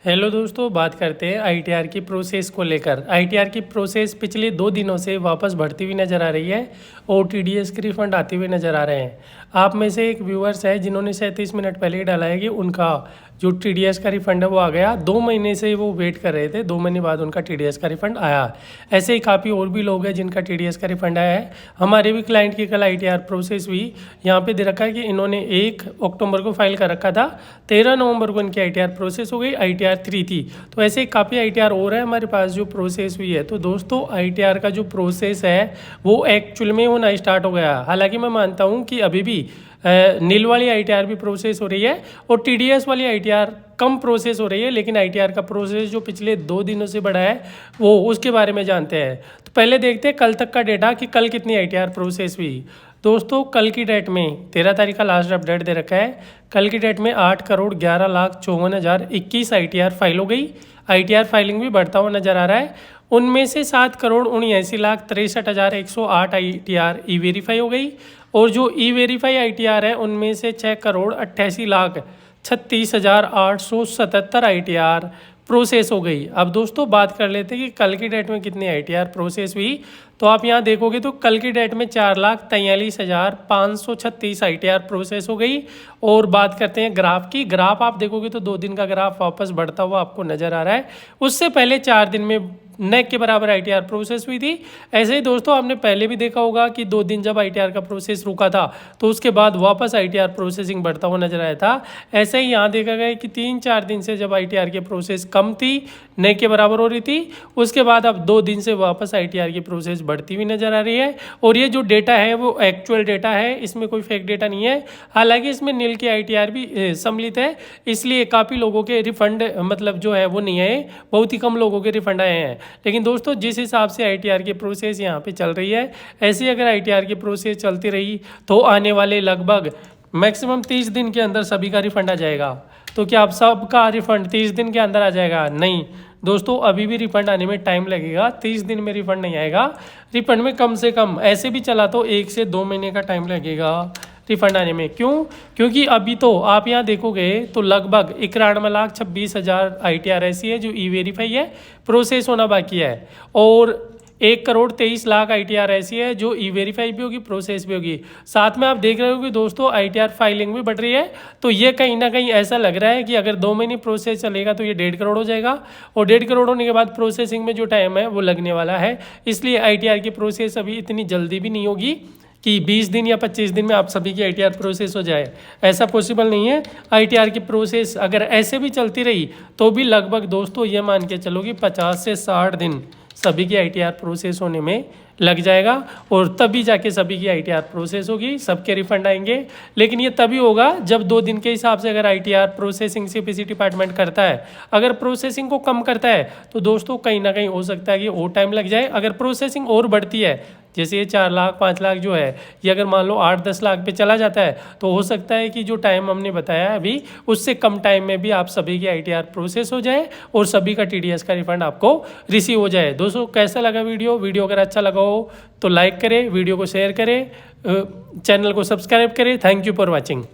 Hello दोस्तों, बात करते हैं आईटीआर की प्रोसेस को लेकर। आईटीआर की प्रोसेस पिछले 2 दिनों से वापस बढ़ती हुई नज़र आ रही है और टीडीएस के रिफंड आते हुए नज़र आ रहे हैं। आप में से एक व्यूअर्स है जिन्होंने 37 मिनट पहले ही डाला है कि उनका जो टीडीएस का रिफंड है वो आ गया। 2 महीने से वो वेट कर रहे थे, 2 महीने बाद उनका टीडीएस का रिफंड आया। ऐसे ही काफ़ी और भी लोग हैं जिनका टीडीएस का रिफंड आया है। हमारे भी क्लाइंट की कल आईटीआर प्रोसेस हुई। यहाँ पे दे रखा है कि इन्होंने 1 अक्टूबर को फाइल कर रखा था, 13 नवंबर को इनकी आईटीआर प्रोसेस हो गई। आईटीआर 3 थी, तो ऐसे काफ़ी आईटीआर और है हमारे पास जो प्रोसेस हुई है। तो दोस्तों, आईटीआर का जो प्रोसेस है वो एक्चुअल में होना स्टार्ट हो गया। हालांकि मैं मानता हूँ कि अभी भी नील वाली आईटीआर भी प्रोसेस हो रही है और टीडीएस वाली आईटीआर कम प्रोसेस हो रही है, लेकिन आईटीआर का प्रोसेस जो पिछले 2 दिनों से बढ़ा है वो उसके बारे में जानते हैं। तो पहले देखते हैं कल तक का डेटा कि कल कितनी आईटीआर प्रोसेस हुई। दोस्तों, कल की डेट में 13 तारीख का लास्ट अपडेट दे रखा है। कल की डेट में 8,11,54,021 आईटीआर फाइल हो गई। आईटीआर फाइलिंग भी बढ़ता हुआ नजर आ रहा है। उनमें से 7,79,63,108 आईटीआर ई वेरीफाई हो गई और जो ई वेरीफाई आईटीआर है उनमें से 6,88,36,877 आईटीआर प्रोसेस हो गई। अब दोस्तों, बात कर लेते हैं कि कल की डेट में कितनी आईटीआर प्रोसेस हुई। तो आप यहाँ देखोगे तो कल की डेट में 4,43,536 आईटीआर प्रोसेस हो गई। और बात करते हैं ग्राफ की। ग्राफ आप देखोगे तो 2 दिन का ग्राफ वापस बढ़ता हुआ आपको नजर आ रहा है। उससे पहले 4 दिन में नेक के बराबर आईटीआर प्रोसेस हुई थी। ऐसे ही दोस्तों, आपने पहले भी देखा होगा कि 2 दिन जब आईटीआर का प्रोसेस रुका था तो उसके बाद वापस आईटीआर प्रोसेसिंग बढ़ता हुआ नजर आया था। ऐसे ही यहाँ देखा गया कि 3-4 दिन से जब आईटीआर की प्रोसेस कम थी, नेक के बराबर हो रही थी, उसके बाद अब 2 दिन से वापस आईटीआर की प्रोसेस बढ़ती हुई नजर आ रही है। और ये जो डेटा है वो एक्चुअल डेटा है, इसमें कोई फेक डेटा नहीं है। हालांकि इसमें नील की आईटीआर भी सम्मिलित है, इसलिए काफ़ी लोगों के रिफंड मतलब जो है वो नहीं आए, बहुत ही कम लोगों के रिफंड आए हैं। लेकिन दोस्तों, जिस हिसाब से आईटीआर की प्रोसेस यहाँ पे चल रही है, ऐसे अगर आईटीआर की प्रोसेस चलती रही तो आने वाले लगभग मैक्सिमम 30 दिन के अंदर सभी का रिफंड आ जाएगा। तो क्या आप सबका रिफंड 30 दिन के अंदर आ जाएगा? नहीं दोस्तों, अभी भी रिफंड आने में टाइम लगेगा। 30 दिन में रिफंड नहीं आएगा। रिफंड में कम से कम ऐसे भी चला तो 1 से 2 महीने का टाइम लगेगा रिफंड आने में। क्यों? क्योंकि अभी तो आप यहाँ देखोगे तो लगभग 91,26,000 आईटीआर ऐसी है जो ई वेरीफाई है, प्रोसेस होना बाकी है। और 1,23,00,000 आईटीआर ऐसी है जो ई वेरीफाई भी होगी, प्रोसेस भी होगी। साथ में आप देख रहे हो कि दोस्तों आईटीआर फाइलिंग भी बढ़ रही है। तो ये कहीं ना कहीं ऐसा लग रहा है कि अगर 2 महीने प्रोसेस चलेगा तो ये 1.5 करोड़ हो जाएगा और 1.5 करोड़ होने के बाद प्रोसेसिंग में जो टाइम है वो लगने वाला है। इसलिए आईटीआर की प्रोसेस अभी इतनी जल्दी भी नहीं होगी कि 20 दिन या 25 दिन में आप सभी की आईटीआर प्रोसेस हो जाए। ऐसा पॉसिबल नहीं है। आईटीआर की प्रोसेस अगर ऐसे भी चलती रही तो भी लगभग दोस्तों ये मान के चलो कि 50 से 60 दिन सभी की आईटीआर प्रोसेस होने में लग जाएगा और तभी जाके सभी की आईटीआर प्रोसेस होगी, सबके रिफंड आएंगे। लेकिन ये तभी होगा जब 2 दिन के हिसाब से अगर आईटीआर प्रोसेसिंग सीपीसी डिपार्टमेंट करता है। अगर प्रोसेसिंग को कम करता है तो दोस्तों कहीं ना कहीं हो सकता है कि और टाइम लग जाए। अगर प्रोसेसिंग और बढ़ती है, जैसे ये 4 लाख 5 लाख जो है, ये अगर मान लो 8-10 लाख पे चला जाता है तो हो सकता है कि जो टाइम हमने बताया है अभी, उससे कम टाइम में भी आप सभी की आईटीआर प्रोसेस हो जाए और सभी का टीडीएस का रिफंड आपको रिसीव हो जाए। दोस्तों, कैसा लगा वीडियो अगर अच्छा लगा हो तो लाइक करें, वीडियो को शेयर करें, चैनल को सब्सक्राइब करें। Thank you for watching.